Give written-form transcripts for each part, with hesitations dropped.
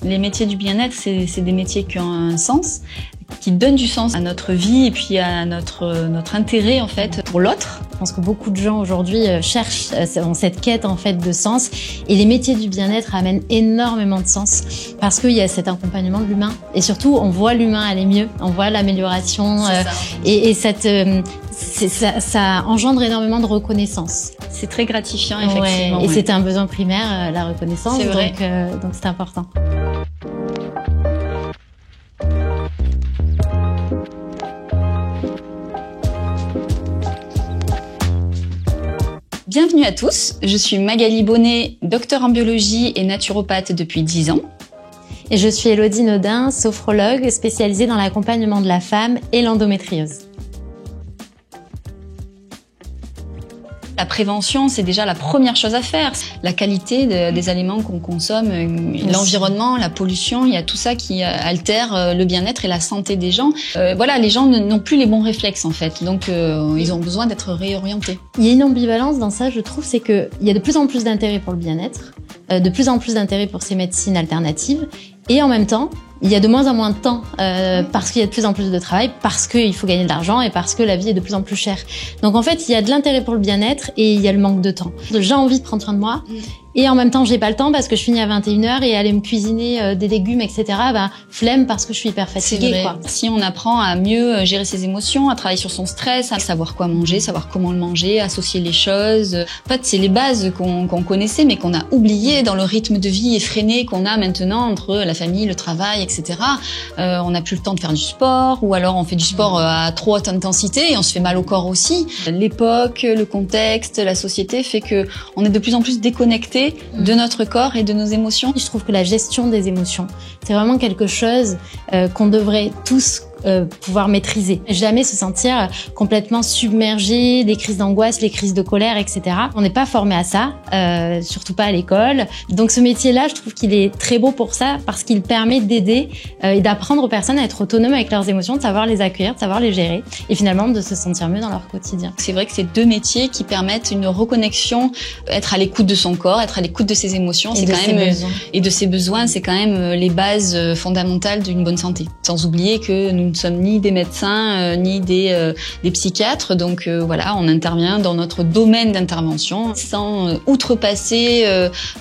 Les métiers du bien-être, c'est des métiers qui ont un sens, qui donnent du sens à notre vie et puis à notre intérêt en fait pour l'autre. Je pense que beaucoup de gens aujourd'hui cherchent dans cette quête en fait de sens, et les métiers du bien-être amènent énormément de sens parce qu'il y a cet accompagnement de l'humain, et surtout on voit l'humain aller mieux, on voit l'amélioration et ça engendre énormément de reconnaissance. C'est très gratifiant effectivement. Ouais, et c'est un besoin primaire, la reconnaissance, c'est vrai. Donc c'est important. Bienvenue à tous, je suis Magali Bonnet, docteure en biologie et naturopathe depuis 10 ans. Et je suis Élodie Naudin, sophrologue spécialisée dans l'accompagnement de la femme et l'endométriose. La prévention, c'est déjà la première chose à faire. La qualité des aliments qu'on consomme, l'environnement, la pollution, il y a tout ça qui altère le bien-être et la santé des gens. Voilà, les gens n'ont plus les bons réflexes en fait, donc ils ont besoin d'être réorientés. Il y a une ambivalence dans ça, je trouve, c'est qu'il y a de plus en plus d'intérêt pour le bien-être, de plus en plus d'intérêt pour ces médecines alternatives, et en même temps, il y a de moins en moins de temps parce qu'il y a de plus en plus de travail, parce qu'il faut gagner de l'argent et parce que la vie est de plus en plus chère. Donc en fait, il y a de l'intérêt pour le bien-être et il y a le manque de temps. J'ai envie de prendre soin de moi et en même temps, j'ai pas le temps parce que je finis à 21h et aller me cuisiner des légumes, etc. Flemme parce que je suis hyper fatiguée. Quoi. Si on apprend à mieux gérer ses émotions, à travailler sur son stress, à savoir quoi manger, savoir comment le manger, associer les choses. En fait, c'est les bases qu'on connaissait mais qu'on a oubliées dans le rythme de vie effréné qu'on a maintenant entre la famille, le travail, etc. On n'a plus le temps de faire du sport, ou alors on fait du sport à trop haute intensité et on se fait mal au corps aussi. L'époque, le contexte, la société fait que on est de plus en plus déconnecté de notre corps et de nos émotions. Je trouve que la gestion des émotions, c'est vraiment quelque chose qu'on devrait tous pouvoir maîtriser. Jamais se sentir complètement submergé, des crises d'angoisse, les crises de colère, etc. On n'est pas formé à ça, surtout pas à l'école. Donc ce métier-là, je trouve qu'il est très beau pour ça, parce qu'il permet d'aider et d'apprendre aux personnes à être autonomes avec leurs émotions, de savoir les accueillir, de savoir les gérer, et finalement de se sentir mieux dans leur quotidien. C'est vrai que c'est deux métiers qui permettent une reconnexion, être à l'écoute de son corps, être à l'écoute de ses émotions, et de ses besoins, c'est quand même les bases fondamentales d'une bonne santé. Sans oublier que nous ne sommes ni des médecins, ni des psychiatres, donc voilà, on intervient dans notre domaine d'intervention sans outrepasser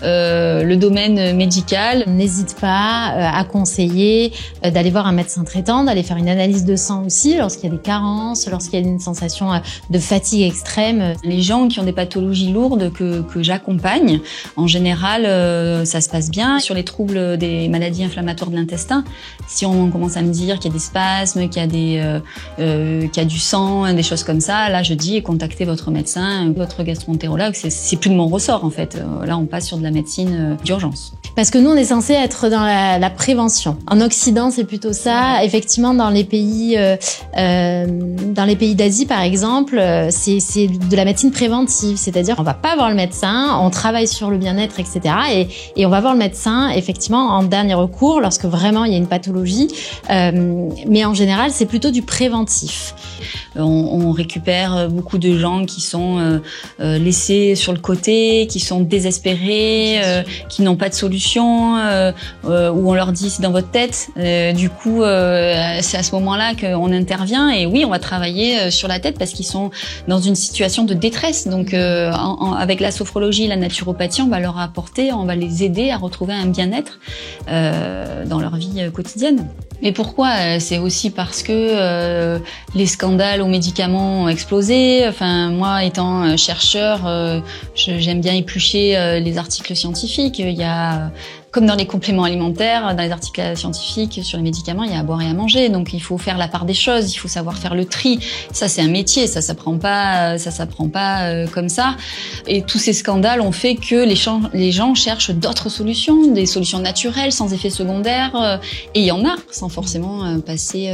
le domaine médical. N'hésite pas à conseiller d'aller voir un médecin traitant, d'aller faire une analyse de sang aussi lorsqu'il y a des carences, lorsqu'il y a une sensation de fatigue extrême. Les gens qui ont des pathologies lourdes que j'accompagne, en général, ça se passe bien. Sur les troubles des maladies inflammatoires de l'intestin, si on commence à me dire qu'il y a des spasmes, qu'il y a du sang, des choses comme ça, là je dis contactez votre médecin, votre gastroentérologue, c'est plus de mon ressort en fait. Là on passe sur de la médecine d'urgence. Parce que nous on est censé être dans la prévention. En Occident c'est plutôt ça. Effectivement dans les pays d'Asie par exemple, c'est de la médecine préventive, c'est-à-dire on va pas voir le médecin, on travaille sur le bien-être, etc. Et on va voir le médecin effectivement en dernier recours lorsque vraiment il y a une pathologie. Mais en général, c'est plutôt du préventif. On récupère beaucoup de gens qui sont laissés sur le côté, qui sont désespérés, qui n'ont pas de solution, où on leur dit c'est dans votre tête. Du coup, c'est à ce moment-là qu'on intervient. Et oui, on va travailler sur la tête parce qu'ils sont dans une situation de détresse. Donc, avec la sophrologie, la naturopathie, on va leur apporter, on va les aider à retrouver un bien-être dans leur vie quotidienne. Et pourquoi? C'est aussi parce que les scandales aux médicaments ont explosé. Enfin, moi, étant chercheur, j'aime bien éplucher les articles scientifiques. Il y a, comme dans les compléments alimentaires, dans les articles scientifiques sur les médicaments, il y a à boire et à manger. Donc, il faut faire la part des choses. Il faut savoir faire le tri. Ça, c'est un métier. Ça s'apprend pas comme ça. Et tous ces scandales ont fait que les gens cherchent d'autres solutions, des solutions naturelles, sans effets secondaires. Et il y en a, sans forcément passer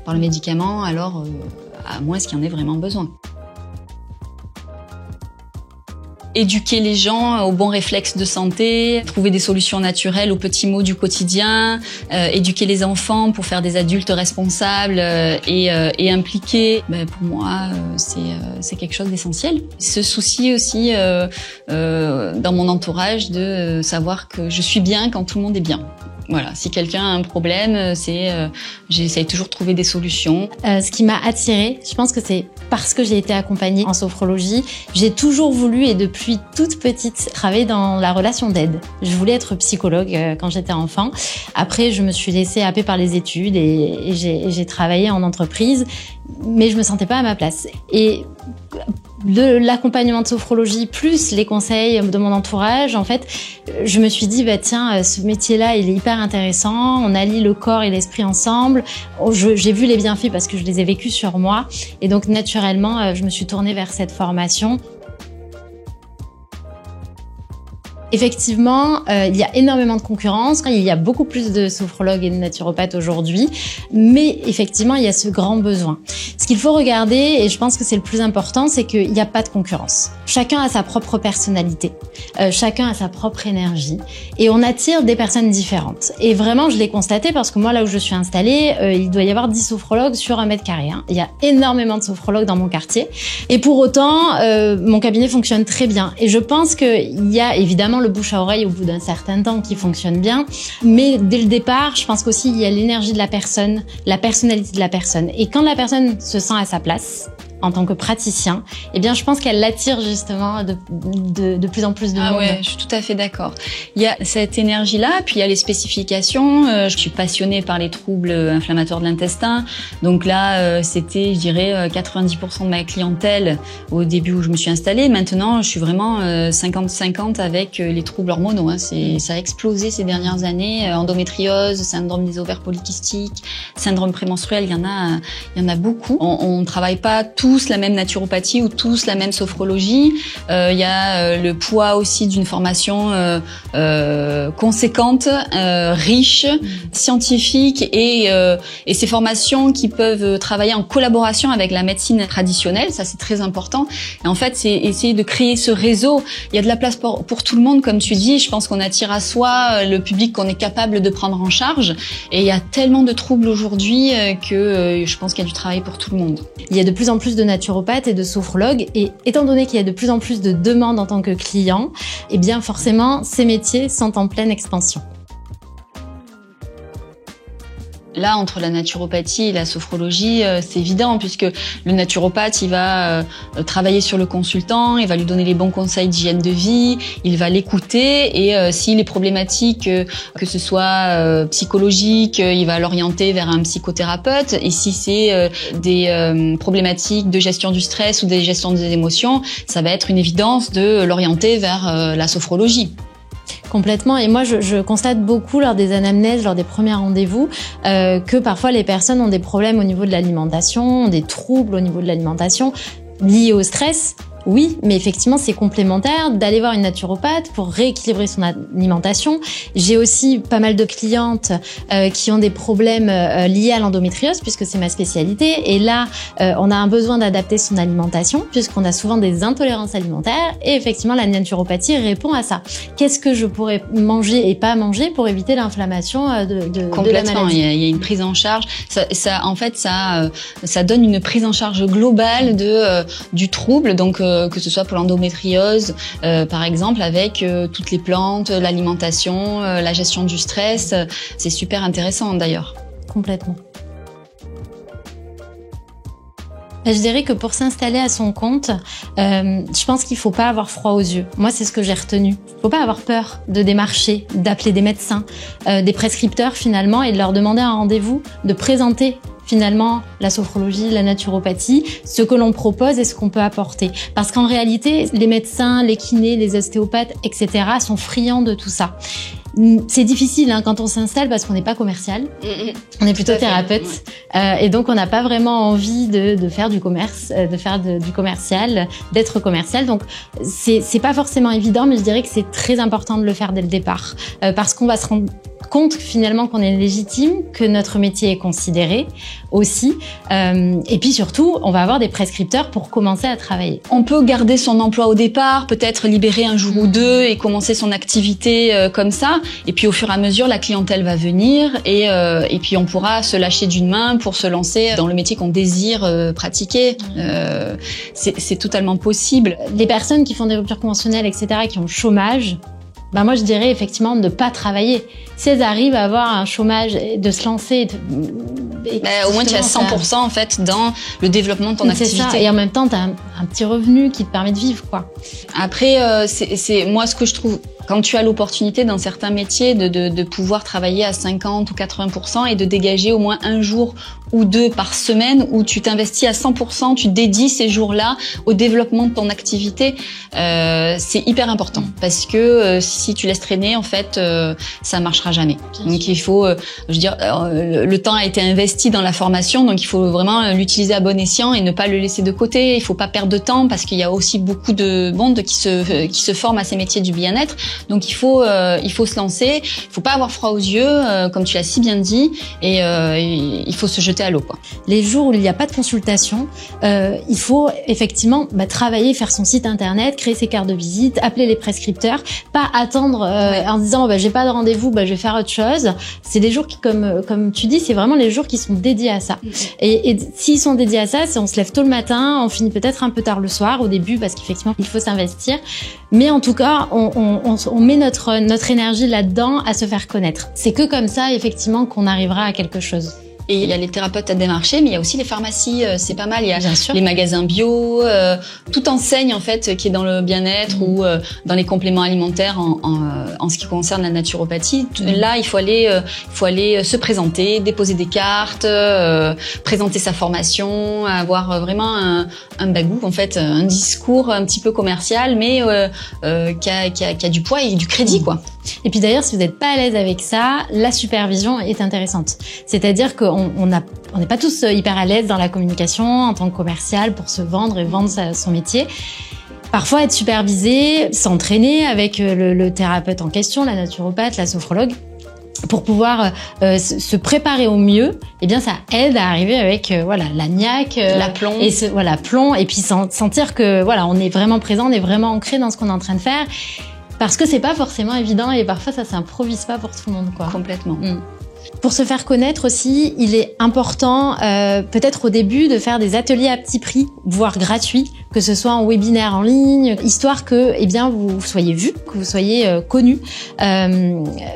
par le médicament, alors à moins qu'il y en ait vraiment besoin. Éduquer les gens aux bons réflexes de santé, trouver des solutions naturelles aux petits maux du quotidien, éduquer les enfants pour faire des adultes responsables et impliqués. Pour moi, c'est quelque chose d'essentiel. Ce souci aussi dans mon entourage de savoir que je suis bien quand tout le monde est bien. Voilà, si quelqu'un a un problème, j'essaye toujours de trouver des solutions. Ce qui m'a attirée, je pense que c'est parce que j'ai été accompagnée en sophrologie. J'ai toujours voulu, et depuis toute petite, travailler dans la relation d'aide. Je voulais être psychologue quand j'étais enfant. Après, je me suis laissée happer par les études et j'ai travaillé en entreprise, mais je me sentais pas à ma place. Et de l'accompagnement de sophrologie plus les conseils de mon entourage, en fait, je me suis dit, tiens, ce métier-là, il est hyper intéressant. On allie le corps et l'esprit ensemble. J'ai vu les bienfaits parce que je les ai vécus sur moi. Et donc, naturellement, je me suis tournée vers cette formation. Effectivement, il y a énormément de concurrence. Il y a beaucoup plus de sophrologues et de naturopathes aujourd'hui. Mais effectivement, il y a ce grand besoin. Ce qu'il faut regarder, et je pense que c'est le plus important, c'est qu'il n'y a pas de concurrence. Chacun a sa propre personnalité. Chacun a sa propre énergie. Et on attire des personnes différentes. Et vraiment, je l'ai constaté parce que moi, là où je suis installée, il doit y avoir 10 sophrologues sur 1 mètre carré. Il y a énormément de sophrologues dans mon quartier. Et pour autant, mon cabinet fonctionne très bien. Et je pense qu'il y a évidemment le bouche à oreille au bout d'un certain temps qui fonctionne bien. Mais dès le départ, je pense qu'aussi il y a l'énergie de la personne, la personnalité de la personne. Et quand la personne se sent à sa place, en tant que praticien, eh bien, je pense qu'elle l'attire justement de plus en plus de monde. Ah ouais, je suis tout à fait d'accord. Il y a cette énergie-là, puis il y a les spécifications. Je suis passionnée par les troubles inflammatoires de l'intestin. Donc là, c'était, je dirais, 90% de ma clientèle au début où je me suis installée. Maintenant, je suis vraiment 50-50 avec les troubles hormonaux. Ça a explosé ces dernières années. Endométriose, syndrome des ovaires polykystiques, syndrome prémenstruel, il y en a beaucoup. On travaille pas tous la même naturopathie ou tous la même sophrologie. Il y a le poids aussi d'une formation conséquente, riche, scientifique et ces formations qui peuvent travailler en collaboration avec la médecine traditionnelle, ça c'est très important. Et en fait, c'est essayer de créer ce réseau. Il y a de la place pour tout le monde, comme tu dis. Je pense qu'on attire à soi le public qu'on est capable de prendre en charge. Et il y a tellement de troubles aujourd'hui que je pense qu'il y a du travail pour tout le monde. Il y a de plus en plus de naturopathes et de sophrologues, et étant donné qu'il y a de plus en plus de demandes en tant que client, eh bien forcément ces métiers sont en pleine expansion. Là, entre la naturopathie et la sophrologie, c'est évident puisque le naturopathe, il va travailler sur le consultant, il va lui donner les bons conseils d'hygiène de vie, il va l'écouter et s'il est problématique, que ce soit psychologique, il va l'orienter vers un psychothérapeute. Et si c'est des problématiques de gestion du stress ou de gestion des émotions, ça va être une évidence de l'orienter vers la sophrologie. Complètement. Et moi, je constate beaucoup lors des anamnèses, lors des premiers rendez-vous, que parfois les personnes ont des problèmes au niveau de l'alimentation, des troubles au niveau de l'alimentation liés au stress. Oui, mais effectivement, c'est complémentaire d'aller voir une naturopathe pour rééquilibrer son alimentation. J'ai aussi pas mal de clientes qui ont des problèmes liés à l'endométriose, puisque c'est ma spécialité. Et là, on a un besoin d'adapter son alimentation, puisqu'on a souvent des intolérances alimentaires. Et effectivement, la naturopathie répond à ça. Qu'est-ce que je pourrais manger et pas manger pour éviter l'inflammation de la maladie ? Il y a une prise en charge. En fait, ça donne une prise en charge globale du trouble. Donc que ce soit pour l'endométriose, par exemple, avec toutes les plantes, l'alimentation, la gestion du stress. C'est super intéressant d'ailleurs. Complètement. Je dirais que pour s'installer à son compte, je pense qu'il faut pas avoir froid aux yeux. Moi, c'est ce que j'ai retenu. Il faut pas avoir peur de démarcher, d'appeler des médecins, des prescripteurs finalement, et de leur demander un rendez-vous, de présenter finalement la sophrologie, la naturopathie, ce que l'on propose et ce qu'on peut apporter. Parce qu'en réalité, les médecins, les kinés, les ostéopathes, etc. sont friands de tout ça. C'est difficile quand on s'installe parce qu'on n'est pas commercial, on est plutôt thérapeute, et donc on n'a pas vraiment envie de faire du commerce, du commercial, d'être commercial. Donc c'est pas forcément évident, mais je dirais que c'est très important de le faire dès le départ, parce qu'on va se rendre compte finalement qu'on est légitime, que notre métier est considéré aussi, et puis surtout on va avoir des prescripteurs pour commencer à travailler. On peut garder son emploi au départ, peut-être libérer un jour ou deux et commencer son activité comme ça, et puis au fur et à mesure la clientèle va venir et puis on pourra se lâcher d'une main pour se lancer dans le métier qu'on désire pratiquer. C'est totalement possible. Les personnes qui font des ruptures conventionnelles, etc., qui ont le chômage, moi je dirais effectivement de ne pas travailler. Si elles arrivent à avoir un chômage, de se lancer, au moins tu es à 100% en fait dans le développement de ton activité. C'est ça. Et en même temps, tu as un petit revenu qui te permet de vivre, quoi. Après, c'est moi ce que je trouve, quand tu as l'opportunité dans certains métiers de pouvoir travailler à 50 ou 80% et de dégager au moins un jour ou 2 par semaine où tu t'investis à 100%, tu dédies ces jours-là au développement de ton activité, c'est hyper important parce que si tu laisses traîner, en fait, ça marchera jamais. Donc il faut, je veux dire, le temps a été investi dans la formation, donc il faut vraiment l'utiliser à bon escient et ne pas le laisser de côté. Il faut pas perdre de temps parce qu'il y a aussi beaucoup de monde qui se forme à ces métiers du bien-être. Donc il faut se lancer. Il faut pas avoir froid aux yeux, comme tu l'as si bien dit, et il faut se jeter à l'eau, quoi. Les jours où il n'y a pas de consultation, il faut effectivement travailler, faire son site internet, créer ses cartes de visite, appeler les prescripteurs, pas attendre en disant j'ai pas de rendez-vous, je vais faire autre chose. C'est des jours qui, comme tu dis, c'est vraiment les jours qui sont dédiés à ça. Et s'ils sont dédiés à ça, c'est on se lève tôt le matin, on finit peut-être un peu tard le soir au début parce qu'effectivement il faut s'investir. Mais en tout cas, on met notre énergie là-dedans à se faire connaître. C'est que comme ça, effectivement, qu'on arrivera à quelque chose. Et il y a les thérapeutes à démarcher, mais il y a aussi les pharmacies, c'est pas mal. Il y a les magasins bio, toute enseigne en fait qui est dans le bien-être ou dans les compléments alimentaires en ce qui concerne la naturopathie. Là, il faut aller se présenter, déposer des cartes, présenter sa formation, avoir vraiment un bagou en fait, un discours un petit peu commercial, mais qui a du poids et du crédit, quoi. Et puis d'ailleurs, si vous n'êtes pas à l'aise avec ça, la supervision est intéressante. C'est-à-dire qu'on n'est pas tous hyper à l'aise dans la communication en tant que commercial pour se vendre et vendre son métier. Parfois, être supervisé, s'entraîner avec le thérapeute en question, la naturopathe, la sophrologue, pour pouvoir se préparer au mieux, eh bien ça aide à arriver avec la niaque, l'aplomb, l'aplomb, et puis sentir que on est vraiment présent, on est vraiment ancré dans ce qu'on est en train de faire. Parce que c'est pas forcément évident et parfois ça s'improvise pas pour tout le monde, quoi. Complètement. Pour se faire connaître aussi, il est important peut-être au début de faire des ateliers à petit prix, voire gratuits, que ce soit en webinaire en ligne, histoire que vous soyez vu, que vous soyez connu.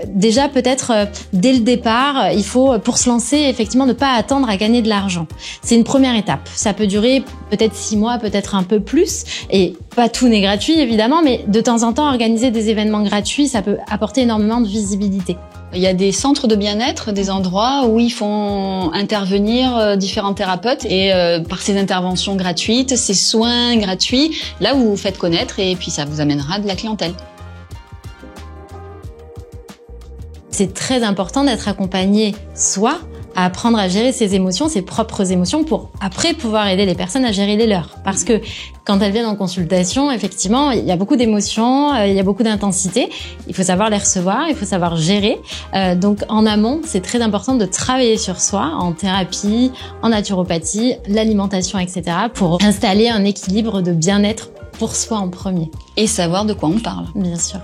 Déjà peut-être dès le départ, il faut pour se lancer effectivement ne pas attendre à gagner de l'argent. C'est une première étape. Ça peut durer peut-être 6 mois, peut-être un peu plus, et pas tout n'est gratuit évidemment, mais de temps en temps organiser des événements gratuits, ça peut apporter énormément de visibilité. Il y a des centres de bien-être, des endroits où ils font intervenir différents thérapeutes et par ces interventions gratuites, ces soins gratuits, là où vous vous faites connaître et puis ça vous amènera de la clientèle. C'est très important d'être accompagné soit à apprendre à gérer ses émotions, ses propres émotions, pour après pouvoir aider les personnes à gérer les leurs. Parce que quand elles viennent en consultation, effectivement, il y a beaucoup d'émotions, il y a beaucoup d'intensité. Il faut savoir les recevoir, il faut savoir gérer. Donc en amont, c'est très important de travailler sur soi, en thérapie, en naturopathie, l'alimentation, etc., pour installer un équilibre de bien-être pour soi en premier. Et savoir de quoi on parle. Bien sûr.